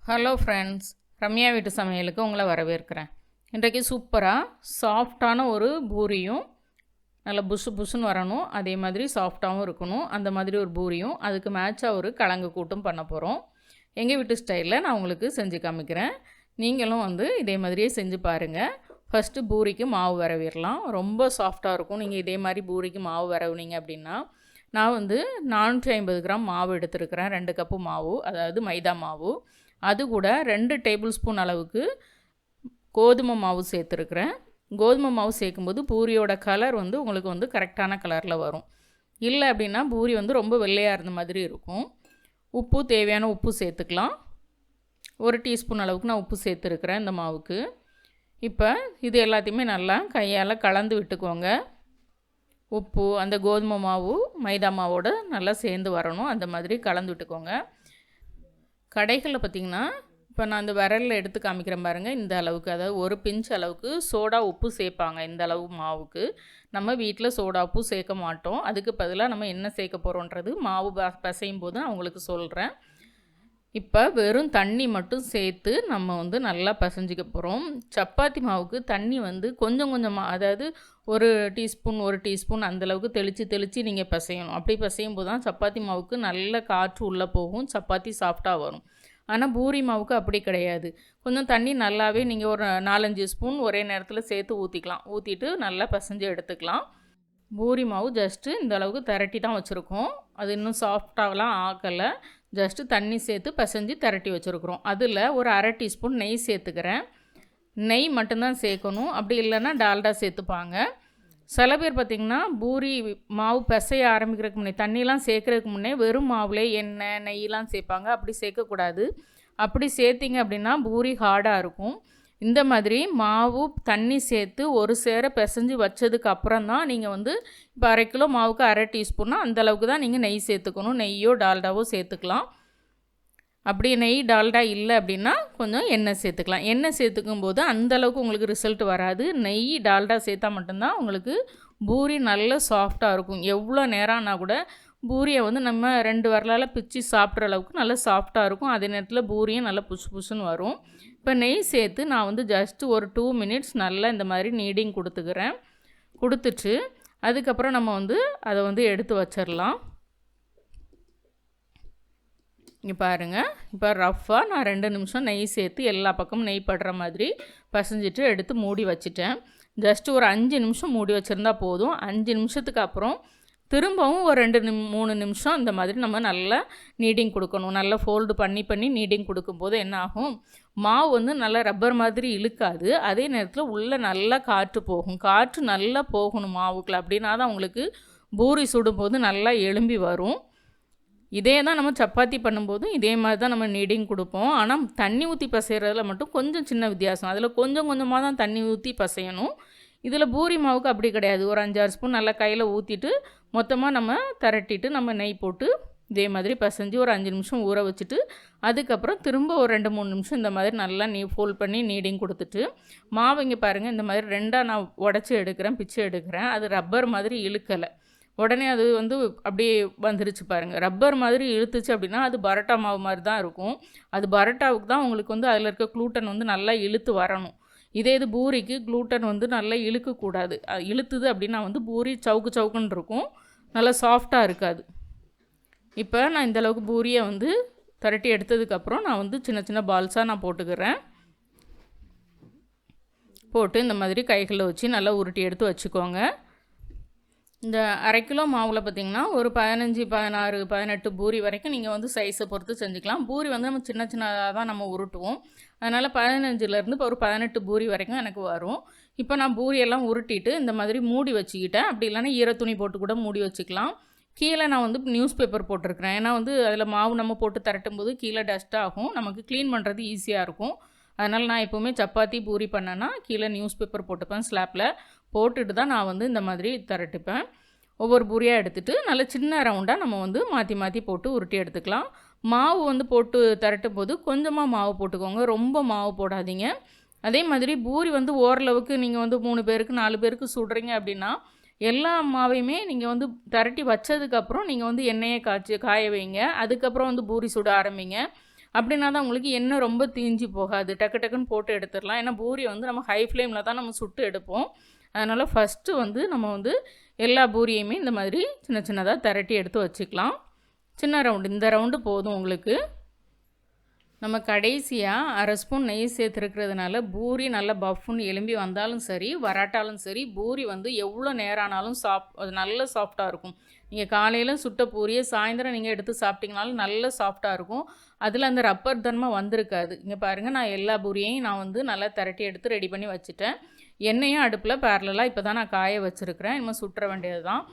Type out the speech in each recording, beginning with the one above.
Hello friends, Ramya வீட்டு சமையலுக்கு உங்களை வரவேற்கிறேன். இன்றைக்கு சூப்பராக சாஃப்டான ஒரு பூரியும், நல்லா புஷு புஷுன்னு வரணும், அதே மாதிரி சாஃப்டாகவும் இருக்கணும், அந்த மாதிரி ஒரு பூரியும், அதுக்கு மேட்சாக ஒரு கிழங்கு கூட்டும் பண்ண போகிறோம். எங்கள் வீட்டு ஸ்டைலில் நான் உங்களுக்கு செஞ்சு காமிக்கிறேன். நீங்களும் இதே மாதிரியே செஞ்சு பாருங்கள். ஃபஸ்ட்டு பூரிக்கு மாவு வரவிடலாம். ரொம்ப சாஃப்டாக இருக்கும். நீங்கள் இதே மாதிரி பூரிக்கு மாவு வரவுனீங்க அப்படின்னா, நான் 450 கிராம் மாவு எடுத்துருக்கிறேன். 2 கப்பு மாவு, அதாவது மைதா மாவு. அது கூட 2 டேபிள் ஸ்பூன் அளவுக்கு கோதுமை மாவு சேர்த்துருக்குறேன். கோதுமை மாவு சேர்க்கும்போது பூரியோட கலர் உங்களுக்கு கரெக்டான கலரில் வரும். இல்லை அப்படின்னா பூரி ரொம்ப வெள்ளையாக இருந்த மாதிரி இருக்கும். உப்பு, தேவையான உப்பு சேர்த்துக்கலாம். 1 டீஸ்பூன் அளவுக்கு நான் உப்பு சேர்த்துருக்குறேன் இந்த மாவுக்கு. இப்போ இது எல்லாத்தையுமே நல்லா கையால் கலந்து விட்டுக்கோங்க. உப்பு அந்த கோதுமை மாவு மைதா மாவோடு நல்லா சேர்ந்து வரணும். அந்த மாதிரி கலந்து விட்டுக்கோங்க. கடைகளில் பார்த்திங்கன்னா, இப்போ நான் அந்த விரலில் எடுத்து காமிக்கிறேன் பாருங்கள், இந்த அளவுக்கு, அதாவது 1 பிஞ்ச் அளவுக்கு சோடா உப்பு சேர்ப்பாங்க. இந்த அளவு மாவுக்கு நம்ம வீட்டில் சோடா உப்பு சேர்க்க மாட்டோம். அதுக்கு பதிலாக நம்ம என்ன சேர்க்க போகிறோன்றது மாவு பிசையும் போது நான் உங்களுக்கு சொல்கிறேன். இப்போ வெறும் தண்ணி மட்டும் சேர்த்து நம்ம நல்லா பிசைஞ்சிக்க போகிறோம். சப்பாத்தி மாவுக்கு தண்ணி கொஞ்சம் கொஞ்சமாக, அதாவது 1 டீஸ்பூன் அந்தளவுக்கு தெளித்து நீங்கள் பிசையணும். அப்படி பிசையும் போது தான் சப்பாத்தி மாவுக்கு நல்ல காற்று உள்ளே போகும், சப்பாத்தி சாஃப்டாக வரும். ஆனால் பூரி மாவுக்கு அப்படி கிடையாது. கொஞ்சம் தண்ணி நல்லாவே நீங்கள் ஒரு 4-5 ஸ்பூன் ஒரே நேரத்தில் சேர்த்து ஊற்றிக்கலாம். ஊற்றிட்டு நல்லா பிசைஞ்சு எடுத்துக்கலாம். பூரி மாவு ஜஸ்ட்டு இந்த அளவுக்கு திரட்டி தான் வச்சுருக்கோம். அது இன்னும் சாஃப்டாகலாம் ஆக்கலை. ஜஸ்ட்டு தண்ணி சேர்த்து பிசைஞ்சு திரட்டி வச்சுருக்குறோம். அதில் ஒரு 1/2 டீஸ்பூன் நெய் சேர்த்துக்கிறேன். நெய் மட்டும்தான் சேர்க்கணும். அப்படி இல்லைன்னா டால்டா சேர்த்துப்பாங்க. சில பேர் பார்த்திங்கன்னா பூரி மாவு பிசைய ஆரம்பிக்கிறதுக்கு முன்னே, தண்ணியெலாம் சேர்க்குறதுக்கு முன்னே வெறும் மாவுலே எண்ணெய் நெய்யெலாம் சேர்ப்பாங்க. அப்படி சேர்க்கக்கூடாது. அப்படி சேர்த்திங்க அப்படின்னா பூரி ஹார்டாக இருக்கும். இந்த மாதிரி மாவு தண்ணி சேர்த்து ஒரு சேர பிசைஞ்சு வச்சதுக்கு அப்புறம் தான் நீங்கள் இப்போ 1/2 கிலோ மாவுக்கு 1/2 டீஸ்பூன்னா அந்தளவுக்கு தான் நீங்கள் நெய் சேர்த்துக்கணும். நெய்யோ டால்டாவோ சேர்த்துக்கலாம். அப்படி நெய் டால்டா இல்லை அப்படின்னா கொஞ்சம் எண்ணெய் சேர்த்துக்கலாம். எண்ணெய் சேர்த்துக்கும் போது அந்தளவுக்கு உங்களுக்கு ரிசல்ட் வராது. நெய் டால்டா சேர்த்தா மட்டும்தான் உங்களுக்கு பூரி நல்ல சாஃப்டாக இருக்கும். எவ்வளோ நேரம்னா கூட பூரியை நம்ம 2 விரலால் பிச்சு சாப்பிட்ற அளவுக்கு நல்லா சாஃப்டாக இருக்கும். அதே நேரத்தில் பூரியும் நல்லா புஷ் புஷ்ஷுன்னு வரும். இப்போ நெய் சேர்த்து நான் ஜஸ்ட்டு ஒரு 2 மினிட்ஸ் நல்லா இந்த மாதிரி நீடிங் கொடுத்துக்கிறேன். கொடுத்துட்டு அதுக்கப்புறம் நம்ம அதை எடுத்து வச்சிடலாம். இங்கே பாருங்கள், இப்போ ரஃப்பாக நான் 2 நிமிஷம் நெய் சேர்த்து எல்லா பக்கமும் நெய் படுற மாதிரி பசைஞ்சிட்டு எடுத்து மூடி வச்சுட்டேன். ஜஸ்ட்டு ஒரு 5 நிமிஷம் மூடி வச்சுருந்தா போதும். 5 நிமிஷத்துக்கு அப்புறம் திரும்பவும் ஒரு 3 நிமிஷம் இந்த மாதிரி நம்ம நல்லா நீடிங் கொடுக்கணும். நல்லா ஃபோல்டு பண்ணி நீடிங் கொடுக்கும்போது என்ன ஆகும், மாவு நல்லா ரப்பர் மாதிரி இழுக்காது. அதே நேரத்தில் உள்ளே நல்லா காற்று போகும். காற்று நல்லா போகணும் மாவுக்குள்ள. அப்படின்னா தான் உங்களுக்கு பூரி சுடும்போது நல்லா எலும்பி வரும். இதே தான் நம்ம சப்பாத்தி பண்ணும்போதும் இதே மாதிரி தான் நம்ம நீடிங் கொடுப்போம். ஆனால் தண்ணி ஊற்றி பசைகிறதுல மட்டும் கொஞ்சம் சின்ன வித்தியாசம். அதில் கொஞ்சம் கொஞ்சமாக தான் தண்ணி ஊற்றி பசையணும். இதில் பூரி மாவுக்கு அப்படி கிடையாது. ஒரு 5-6 ஸ்பூன் நல்லா கையில் ஊற்றிட்டு மொத்தமாக நம்ம திரட்டிட்டு நம்ம நெய் போட்டு இதே மாதிரி பசைஞ்சு ஒரு 5 நிமிஷம் ஊற வச்சுட்டு அதுக்கப்புறம் திரும்ப ஒரு 2-3 நிமிஷம் இந்த மாதிரி நல்லா ஃபோல்ட் பண்ணி நீடிங் கொடுத்துட்டு மாவு இங்கே பாருங்கள், இந்த மாதிரி 2ஆக நான் உடச்சி எடுக்கிறேன், பிச்சு எடுக்கிறேன். அது ரப்பர் மாதிரி இழுக்கலை. உடனே அது அப்படியே வந்துருச்சு பாருங்கள். ரப்பர் மாதிரி இழுத்துச்சு அப்படின்னா அது பரோட்டா மாவு மாதிரி தான் இருக்கும். அது பரோட்டாவுக்கு தான் உங்களுக்கு அதில் இருக்க க்ளூட்டன் நல்லா இழுத்து வரணும். இதே இது பூரிக்கு க்ளூட்டன் நல்லா இழுக்கக்கூடாது. இழுத்துது அப்படின்னா பூரி சவுக்கு சவுக்குன்னு இருக்கும், நல்லா சாஃப்டாக இருக்காது. இப்போ நான் இந்தளவுக்கு பூரியை திரட்டி எடுத்ததுக்கப்புறம் நான் சின்ன சின்ன பால்ஸாக நான் போட்டுக்கிறேன். போட்டு இந்த மாதிரி கைகளில் வச்சு நல்லா உருட்டி எடுத்து வச்சுக்கோங்க. இந்த 1/2 கிலோ மாவில் பார்த்திங்கன்னா ஒரு 15, 16, 18 பூரி வரைக்கும் நீங்கள் சைஸை பொறுத்து செஞ்சுக்கலாம். பூரி நம்ம சின்ன சின்னதாக தான் நம்ம உருட்டுவோம். அதனால் 15லேருந்து இப்போ ஒரு 18 பூரி வரைக்கும் எனக்கு வரும். இப்போ நான் பூரியெல்லாம் உருட்டிட்டு இந்த மாதிரி மூடி வச்சுக்கிட்டேன். அப்படி இல்லைன்னா ஈரத்துணி போட்டு கூட மூடி வச்சுக்கலாம். கீழே நான் நியூஸ் பேப்பர் போட்டிருக்கிறேன். ஏன்னா அதில் மாவு நம்ம போட்டு திரட்டும் போது கீழே டஸ்ட் ஆகும், நமக்கு க்ளீன் பண்ணுறது ஈஸியாக இருக்கும். அதனால் நான் எப்போவுமே சப்பாத்தி பூரி பண்ணேன்னா கீழே நியூஸ் பேப்பர் போட்டுப்பேன். ஸ்லாப்பில் போட்டுட்டு தான் நான் இந்த மாதிரி திரட்டிப்பேன். ஒவ்வொரு பூரியாக எடுத்துகிட்டு நல்ல சின்ன ரவுண்டாக நம்ம மாற்றி மாற்றி போட்டு உருட்டி எடுத்துக்கலாம். மாவு போட்டு திரட்டும் போது கொஞ்சமாக மாவு போட்டுக்கோங்க, ரொம்ப மாவு போடாதீங்க. அதே மாதிரி பூரி ஓரளவுக்கு நீங்கள் 3 பேருக்கு 4 பேருக்கு சுடுறீங்க அப்படின்னா எல்லா மாவையுமே நீங்கள் திரட்டி வச்சதுக்கப்புறம் நீங்கள் எண்ணெயை காய வைங்க. அதுக்கப்புறம் பூரி சுட ஆரம்பிங்க. அப்படின்னா தான் உங்களுக்கு எண்ணெய் ரொம்ப தீஞ்சு போகாது. டக்கு டக்குன்னு போட்டு எடுத்துடலாம். ஏன்னா பூரி வந்து நம்ம ஹை ஃப்ளேமில் தான் நம்ம சுட்டு எடுப்போம். அதனால் ஃபஸ்ட்டு வந்து நம்ம வந்து எல்லா பூரியுமே இந்த மாதிரி சின்ன சின்னதாக திரட்டி எடுத்து வச்சுக்கலாம். சின்ன ரவுண்டு, இந்த ரவுண்டு போதும் உங்களுக்கு. நம்ம கடைசியாக அரை ஸ்பூன் நெய் சேர்த்துருக்கிறதுனால பூரி நல்லா பஃப்னு எலும்பி வந்தாலும் சரி, வராட்டாலும் சரி, பூரி வந்து எவ்வளோ நேரம் ஆனாலும் அது நல்ல சாஃப்டாக இருக்கும். நீங்கள் காலையில் சுட்ட பூரியை சாயந்தரம் நீங்கள் எடுத்து சாப்பிட்டிங்கனாலும் நல்ல சாஃப்டாக இருக்கும். அதில் அந்த ரப்பர் தன்மை வந்திருக்காது. இங்கே பாருங்கள், நான் எல்லா பூரியையும் நான் வந்து நல்லா திரட்டி எடுத்து ரெடி பண்ணி வச்சுட்டேன். எண்ணெயும் அடுப்பில் பேரலாக இப்போ தான் நான் காய வச்சுருக்கிறேன். இனிமேல் சுட்டுற வேண்டியது தான்.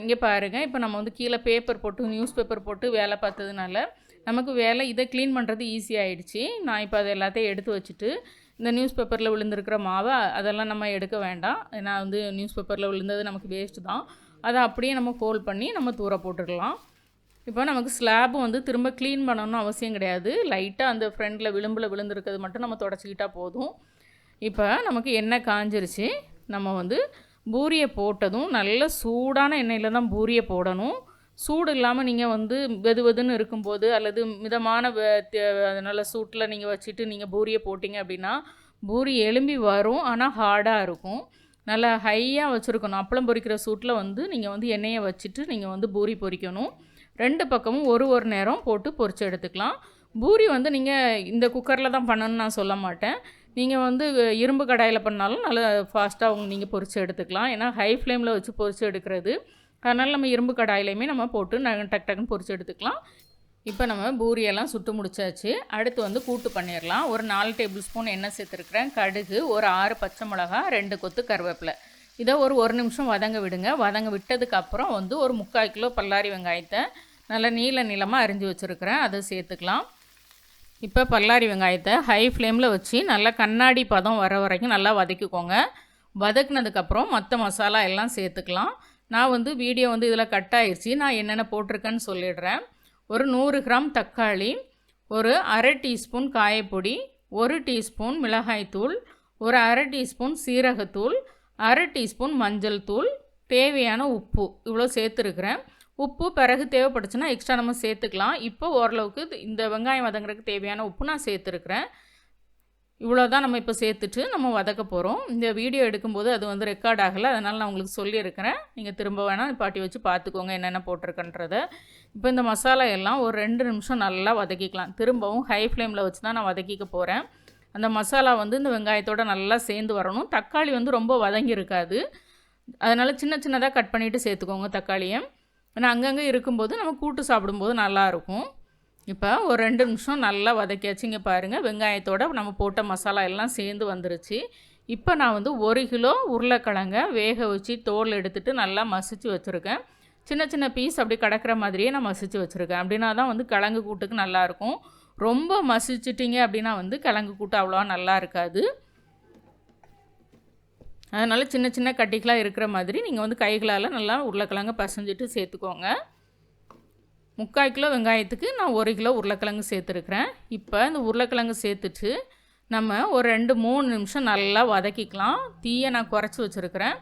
இங்கே பாருங்கள், இப்போ நம்ம வந்து கீழே பேப்பர் போட்டு நியூஸ் பேப்பர் போட்டு வேலை பார்த்ததுனால நமக்கு வேலை இதை க்ளீன் பண்ணுறது ஈஸியாகிடுச்சு. நான் இப்போ அதை எல்லாத்தையும் எடுத்து வச்சுட்டு இந்த நியூஸ் பேப்பரில் விழுந்திருக்கிற மாவை அதெல்லாம் நம்ம எடுக்க வேண்டாம். ஏன்னா வந்து நியூஸ் பேப்பரில் விழுந்தது நமக்கு வேஸ்ட்டு தான். அதை அப்படியே நம்ம ஃபோல்ட் பண்ணி நம்ம தூர போட்டுடலாம். இப்போ நமக்கு ஸ்லாபும் வந்து திரும்ப க்ளீன் பண்ணணும்னு அவசியம் கிடையாது. லைட்டாக அந்த ஃப்ரண்டில் விளிம்பில் விழுந்திருக்கிறது மட்டும் நம்ம தொடச்சிக்கிட்டால் போதும். இப்போ நமக்கு எண்ணெய் காஞ்சிருச்சு. நம்ம வந்து பூரியை போட்டதும் நல்ல சூடான எண்ணெயில் தான் பூரியை போடணும். சூடு இல்லாமல் நீங்கள் வந்து வெதுன்னு இருக்கும்போது அல்லது மிதமான நல்ல சூட்டில் நீங்கள் வச்சுட்டு நீங்கள் பூரியை போட்டிங்க அப்படின்னா பூரி எலும்பி வரும், ஆனால் ஹார்டாக இருக்கும். நல்லா ஹையாக வச்சுருக்கணும். அப்பளம் பொரிக்கிற சூட்டில் வந்து நீங்கள் வந்து எண்ணெயை வச்சுட்டு நீங்கள் வந்து பூரி பொரிக்கணும். 2 பக்கமும் ஒரு நேரம் போட்டு பொரிச்சு எடுத்துக்கலாம். பூரி வந்து நீங்கள் இந்த குக்கரில் தான் பண்ணணும்னு நான் சொல்ல மாட்டேன். நீங்கள் வந்து இரும்பு கடாயில் பண்ணாலும் நல்லா ஃபாஸ்ட்டாக நீங்கள் பொரிச்சு எடுத்துக்கலாம். ஏன்னா ஹை ஃப்ளேமில் வச்சு பொரிச்சு எடுக்கிறது. அதனால் நம்ம இரும்பு கடாயிலையுமே நம்ம போட்டு டக் டக்குன்னு பொரிச்சு எடுத்துக்கலாம். இப்போ நம்ம பூரியெல்லாம் சுட்டு முடிச்சாச்சு. அடுத்து வந்து கூட்டு பண்ணிடலாம். ஒரு 4 டேபிள் ஸ்பூன் எண்ணெய் சேர்த்துருக்குறேன். கடுகு, ஒரு 6 பச்சை மிளகா, 2 கொத்து கருவேப்பிலை. இதை ஒரு 1 நிமிஷம் வதங்க விடுங்க. வதங்க விட்டதுக்கப்புறம் வந்து ஒரு 3/4 கிலோ பல்லாரி வெங்காயத்தை நல்லா நீளமாக அரிஞ்சு வச்சுருக்கிறேன். அதை சேர்த்துக்கலாம். இப்போ பல்லாரி வெங்காயத்தை ஹை ஃப்ளேமில் வச்சு நல்லா கண்ணாடி பதம் வர வரைக்கும் நல்லா வதக்கிக்கோங்க. வதக்குனதுக்கப்புறம் மற்ற மசாலா எல்லாம் சேர்த்துக்கலாம். நான் வந்து வீடியோ வந்து இதில் கட் ஆயிடுச்சு. நான் என்னென்ன போட்டிருக்கேன்னு சொல்லிடுறேன். ஒரு 100 கிராம் தக்காளி, ஒரு அரை டீஸ்பூன் காயப்பொடி, 1 டீஸ்பூன் மிளகாய்த்தூள், ஒரு அரை டீஸ்பூன் சீரகத்தூள், அரை டீஸ்பூன் மஞ்சள் தூள், தேவையான உப்பு இவ்வளோ சேர்த்துருக்குறேன். உப்பு பிறகு தேவைப்பட்டுச்சுன்னா எக்ஸ்ட்ரா நம்ம சேர்த்துக்கலாம். இப்போ ஓரளவுக்கு இந்த வெங்காயம் வதங்குறதுக்கு தேவையான உப்பு நான் சேர்த்துருக்குறேன். இவ்வளோ தான் நம்ம இப்போ சேர்த்துட்டு நம்ம வதக்க போகிறோம். இந்த வீடியோ எடுக்கும்போது அது வந்து ரெக்கார்ட் ஆகலை, அதனால் நான் உங்களுக்கு சொல்லியிருக்கிறேன். நீங்கள் திரும்ப வேணால் பாட்டி வச்சு பார்த்துக்கோங்க என்னென்ன போட்டிருக்கன்றதை. இப்போ இந்த மசாலா எல்லாம் ஒரு 2 நிமிஷம் நல்லா வதக்கிக்கலாம். திரும்பவும் ஹை ஃப்ளேமில் வச்சு தான் நான் வதக்கிக்க போகிறேன். அந்த மசாலா வந்து இந்த வெங்காயத்தோடு நல்லா சேர்ந்து வரணும். தக்காளி வந்து ரொம்ப வதங்கி இருக்காது. அதனால் சின்னதாக கட் பண்ணிவிட்டு சேர்த்துக்கோங்க தக்காளியை. ஆனால் அங்கங்கே இருக்கும்போது நம்ம கூட்டு சாப்பிடும்போது நல்லாயிருக்கும். இப்போ ஒரு 2 நிமிஷம் நல்லா வதக்கியாச்சு. இங்கே பாருங்கள், வெங்காயத்தோடு நம்ம போட்ட மசாலா எல்லாம் சேர்ந்து வந்துருச்சு. இப்போ நான் வந்து 1 கிலோ உருளைக்கிழங்க வேக வச்சு தோல் எடுத்துகிட்டு நல்லா மசிச்சு வச்சுருக்கேன். சின்ன பீஸ் அப்படி கிடக்கிற மாதிரியே நான் மசிச்சு வச்சுருக்கேன். அப்படின்னா தான் வந்து கிழங்கு கூட்டுக்கு நல்லாயிருக்கும். ரொம்ப மசிச்சிட்டிங்க அப்படின்னா வந்து கிழங்கு கூட்டு அவ்வளோவா நல்லா இருக்காது. அதனால் சின்ன கட்டிகளாக இருக்கிற மாதிரி நீங்கள் வந்து கைகளால் நல்லா உருளைக்கிழங்கு பசஞ்சிட்டு சேர்த்துக்கோங்க. 3/4 கிலோ வெங்காயத்துக்கு நான் 1 கிலோ உருளைக்கிழங்கு சேர்த்துருக்குறேன். இப்போ இந்த உருளைக்கிழங்கு சேர்த்துட்டு நம்ம ஒரு 2-3 நிமிஷம் நல்லா வதக்கிக்கலாம். தீயை நான் குறைச்சி வச்சுருக்கிறேன்.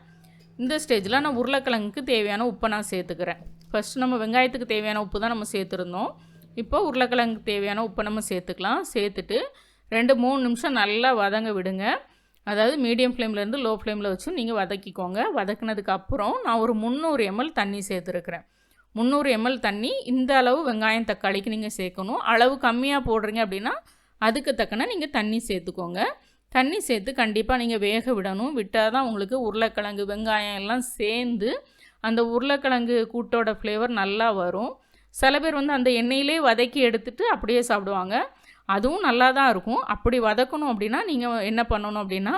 இந்த ஸ்டேஜில் நான் உருளைக்கிழங்குக்கு தேவையான உப்பை நான் சேர்த்துக்கிறேன். ஃபஸ்ட்டு நம்ம வெங்காயத்துக்கு தேவையான உப்பு தான் நம்ம சேர்த்துருந்தோம். இப்போ உருளைக்கிழங்குக்கு தேவையான உப்பை நம்ம சேர்த்துக்கலாம். சேர்த்துட்டு 2-3 நிமிஷம் நல்லா வதங்க விடுங்க. அதாவது மீடியம் ஃப்ளேம்லேருந்து லோ ஃப்ளேமில் வச்சு நீங்கள் வதக்கிக்கோங்க. வதக்குனதுக்கப்புறம் நான் ஒரு 300 ml தண்ணி சேர்த்துருக்குறேன். 300 ml தண்ணி இந்த அளவு வெங்காயம் தக்காளிக்கு நீங்கள் சேர்க்கணும். அளவு கம்மியாக போடுறீங்க அப்படின்னா அதுக்கு தக்கன நீங்கள் தண்ணி சேர்த்துக்கோங்க. தண்ணி சேர்த்து கண்டிப்பாக நீங்கள் வேக விடணும். விட்டால் தான் உங்களுக்கு உருளைக்கிழங்கு வெங்காயம் எல்லாம் சேர்ந்து அந்த உருளைக்கிழங்கு கூட்டோட ஃப்ளேவர் நல்லா வரும். சில பேர் வந்து அந்த எண்ணெயிலே வதக்கி எடுத்துகிட்டு அப்படியே சாப்பிடுவாங்க. அதுவும் நல்லா தான் இருக்கும். அப்படி வதக்கணும் அப்படின்னா நீங்கள் என்ன பண்ணணும் அப்படின்னா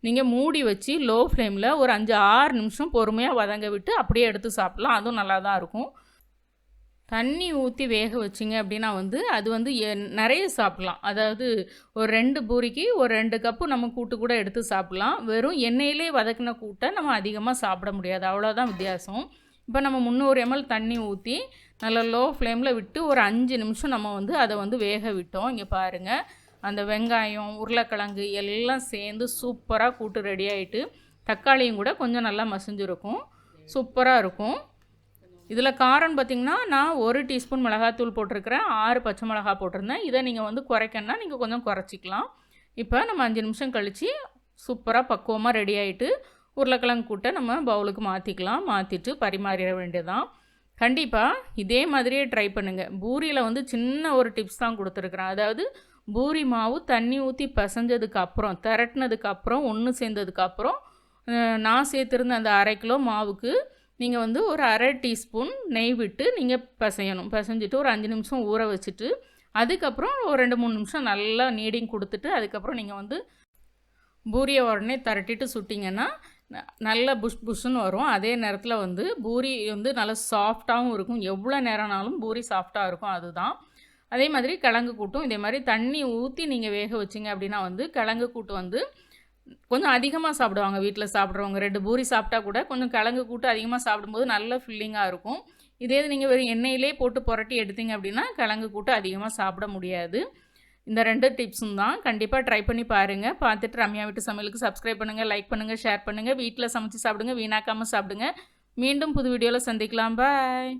நீங்கள் மூடி வச்சு லோ ஃப்ளேமில் ஒரு 5-6 நிமிஷம் பொறுமையாக வதங்க விட்டு அப்படியே எடுத்து சாப்பிட்லாம். அதுவும் நல்லா தான் இருக்கும். தண்ணி ஊற்றி வேக வச்சிங்க அப்படின்னா வந்து அது வந்து நிறைய சாப்பிட்லாம். அதாவது ஒரு 2 பூரிக்கு ஒரு 2 கப்பு நம்ம கூட்டு கூட எடுத்து சாப்பிட்லாம். வெறும் எண்ணெயிலே வதக்கின கூட்டை நம்ம அதிகமாக சாப்பிட முடியாது. அவ்வளோதான் வித்தியாசம். இப்போ நம்ம 300 ml தண்ணி ஊற்றி நல்லா லோ ஃப்ளேமில் விட்டு ஒரு 5 நிமிஷம் நம்ம வந்து அதை வந்து வேக விட்டோம். இங்கே பாருங்கள், அந்த வெங்காயம் உருளைக்கிழங்கு எல்லாம் சேர்ந்து சூப்பராக கூட்டு ரெடி ஆகிட்டு தக்காளியும் கூட கொஞ்சம் நல்லா மசிஞ்சிருக்கும். சூப்பராக இருக்கும். இதில் காரம் பார்த்திங்கன்னா நான் 1 டீஸ்பூன் மிளகாத்தூள் போட்டிருக்கிறேன், 6 பச்சை மிளகா போட்டிருந்தேன். இதை நீங்கள் வந்து குறைக்கணுன்னா நீங்கள் கொஞ்சம் குறைச்சிக்கலாம். இப்போ நம்ம 5 நிமிஷம் கழித்து சூப்பராக பக்குவமாக ரெடி ஆகிட்டு உருளைக்கிழங்கு கூட்டை நம்ம பவுலுக்கு மாற்றிக்கலாம். மாற்றிட்டு பரிமாறிட வேண்டியதான். கண்டிப்பாக இதே மாதிரியே ட்ரை பண்ணுங்கள். பூரியில் வந்து சின்ன ஒரு டிப்ஸ் தான் கொடுத்துருக்குறேன். அதாவது பூரி மாவு தண்ணி ஊற்றி பிசைஞ்சதுக்கப்புறம் திரட்டினதுக்கப்புறம் ஒன்று சேர்ந்ததுக்கப்புறம் நான் சேர்த்துருந்த அந்த 1/2 கிலோ மாவுக்கு நீங்கள் வந்து ஒரு 1/2 டீஸ்பூன் நெய் விட்டு நீங்கள் பிசையணும். பிசைஞ்சிட்டு ஒரு 5 நிமிஷம் ஊற வச்சுட்டு அதுக்கப்புறம் ஒரு 2-3 நிமிஷம் நல்லா நீடிங் கொடுத்துட்டு அதுக்கப்புறம் நீங்கள் வந்து பூரியை உடனே திரட்டிட்டு சுட்டிங்கன்னா நல்ல புஷ்ஷுன்னு வரும். அதே நேரத்தில் வந்து பூரி வந்து நல்லா சாஃப்டாகவும் இருக்கும். எவ்வளோ நேரம்னாலும் பூரி சாஃப்டாக இருக்கும். அதுதான். அதே மாதிரி கிழங்கு கூட்டும் இதே மாதிரி தண்ணி ஊற்றி நீங்கள் வேக வச்சிங்க அப்படின்னா வந்து கிழங்கு கூட்டு வந்து கொஞ்சம் அதிகமாக சாப்பிடுவாங்க. வீட்டில் சாப்பிட்றவங்க 2 பூரி சாப்பிட்டா கூட கொஞ்சம் கிழங்கு கூட்டு அதிகமாக சாப்பிடும்போது நல்ல ஃபில்லிங்காக இருக்கும். இதே நீங்கள் வெறும் எண்ணெயிலே போட்டு புரட்டி எடுத்தீங்க அப்படின்னா கிழங்கு கூட்டு அதிகமாக சாப்பிட முடியாது. இந்த 2 டிப்ஸும் தான். கண்டிப்பாக ட்ரை பண்ணி பாருங்கள். பார்த்துட்டு ரம்யா வீட்டு சமையலுக்கு சப்ஸ்கிரைப் பண்ணுங்கள், லைக் பண்ணுங்கள், ஷேர் பண்ணுங்கள். வீட்டில் சமைச்சு சாப்பிடுங்க, வீணாக்காமல் சாப்பிடுங்க. மீண்டும் புது வீடியோவில் சந்திக்கலாம். பாய்.